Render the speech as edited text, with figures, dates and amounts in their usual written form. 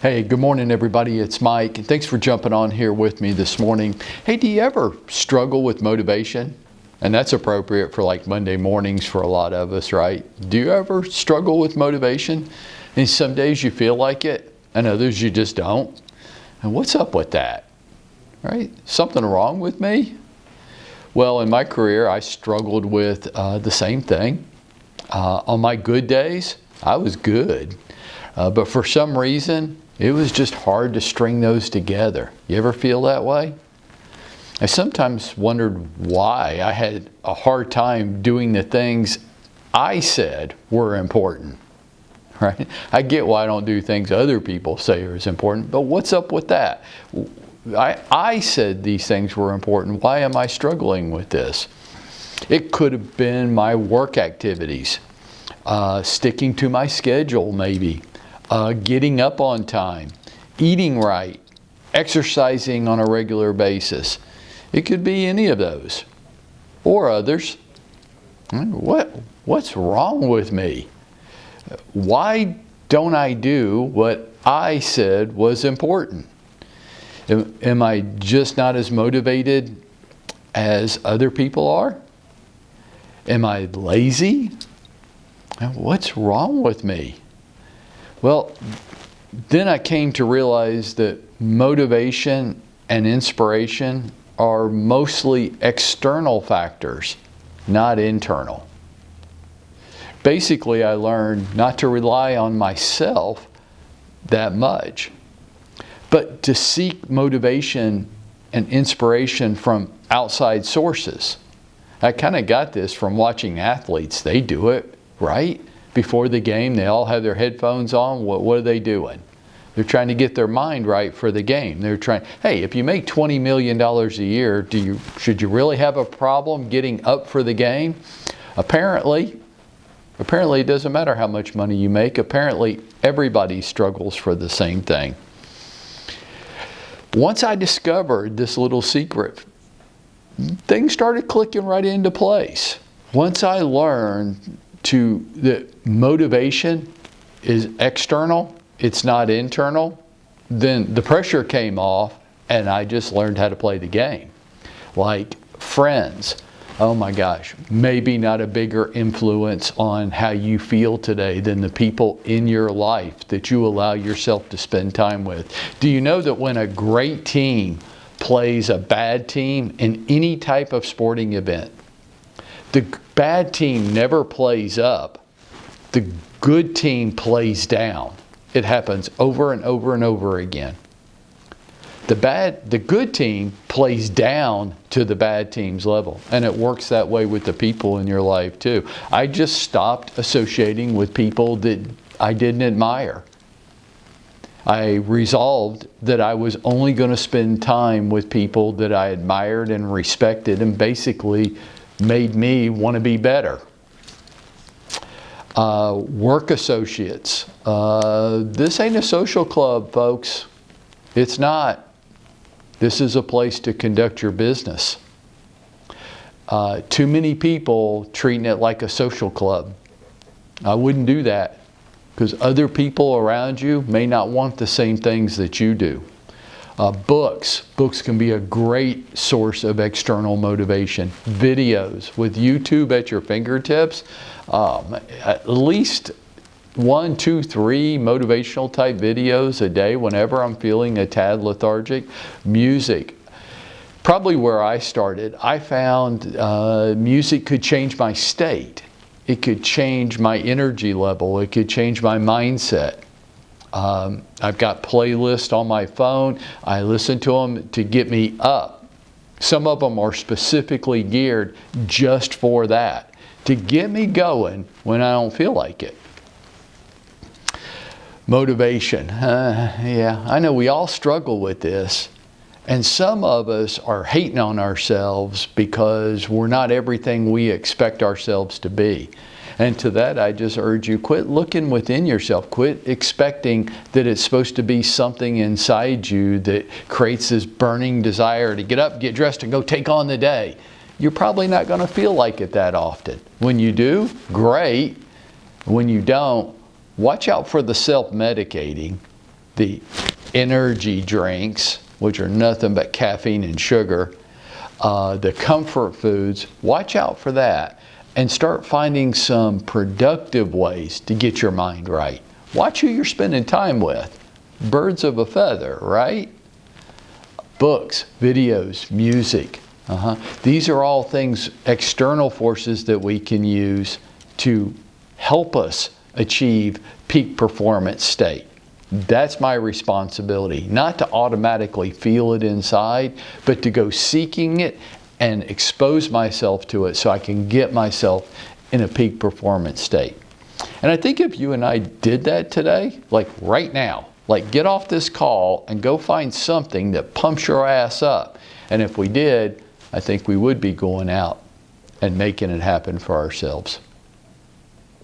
Hey, good morning everybody, it's Mike, and thanks for jumping on here with me this morning. Hey, do you ever struggle with motivation? And that's appropriate for like Monday mornings for a lot of us, right? Do you ever struggle with motivation? And some days you feel like it, and others you just don't. And what's up with that, right? Something wrong with me? Well, in my career, I struggled with the same thing. On my good days, I was good. But for some reason, it was just hard to string those together. You ever feel that way? I sometimes wondered why I had a hard time doing the things I said were important, right? I get why I don't do things other people say are important, but what's up with that? I said these things were important. Why am I struggling with this? It could have been my work activities, sticking to my schedule maybe, getting up on time, eating right, exercising on a regular basis. It could be any of those or others. What's wrong with me? Why don't I do what I said was important? Am I just not as motivated as other people are? Am I lazy? What's wrong with me? Well, then I came to realize that motivation and inspiration are mostly external factors, not internal. Basically, I learned not to rely on myself that much, but to seek motivation and inspiration from outside sources. I kind of got this from watching athletes. They do it, right? Before the game, they all have their headphones on. What are they doing? They're trying to get their mind right for the game. They're trying, hey, if you make $20 million a year, should you really have a problem getting up for the game? Apparently it doesn't matter how much money you make. Apparently, everybody struggles for the same thing. Once I discovered this little secret, things started clicking right into place. Once I learned that motivation is external, it's not internal, then the pressure came off and I just learned how to play the game. Like friends, oh my gosh, maybe not a bigger influence on how you feel today than the people in your life that you allow yourself to spend time with. Do you know that when a great team plays a bad team in any type of sporting event, the bad team never plays up, the good team plays down. It happens over and over and over again. The good team plays down to the bad team's level, and it works that way with the people in your life too. I just stopped associating with people that I didn't admire. I resolved that I was only going to spend time with people that I admired and respected and basically made me want to be better. Work associates. This ain't a social club, folks. It's not. This is a place to conduct your business. Too many people treating it like a social club. I wouldn't do that because other people around you may not want the same things that you do. Books can be a great source of external motivation. Videos with YouTube at your fingertips, at least 1, 2, 3 motivational type videos a day whenever I'm feeling a tad lethargic. Music, probably where I started. I found music could change my state. It could change my energy level. It could change my mindset. I've got playlists on my phone. I listen to them to get me up. Some of them are specifically geared just for that, to get me going when I don't feel like it. Motivation. Yeah, I know we all struggle with this. And some of us are hating on ourselves because we're not everything we expect ourselves to be. And to that, I just urge you, quit looking within yourself. Quit expecting that it's supposed to be something inside you that creates this burning desire to get up, get dressed, and go take on the day. You're probably not going to feel like it that often. When you do, great. When you don't, watch out for the self-medicating. the energy drinks, which are nothing but caffeine and sugar, the comfort foods. Watch out for that and start finding some productive ways to get your mind right. Watch who you're spending time with. Birds of a feather, right? Books, videos, music. These are all things, external forces that we can use to help us achieve peak performance state. That's my responsibility, not to automatically feel it inside, but to go seeking it and expose myself to it so I can get myself in a peak performance state. And I think if you and I did that today, like right now, like get off this call and go find something that pumps your ass up. And if we did, I think we would be going out and making it happen for ourselves.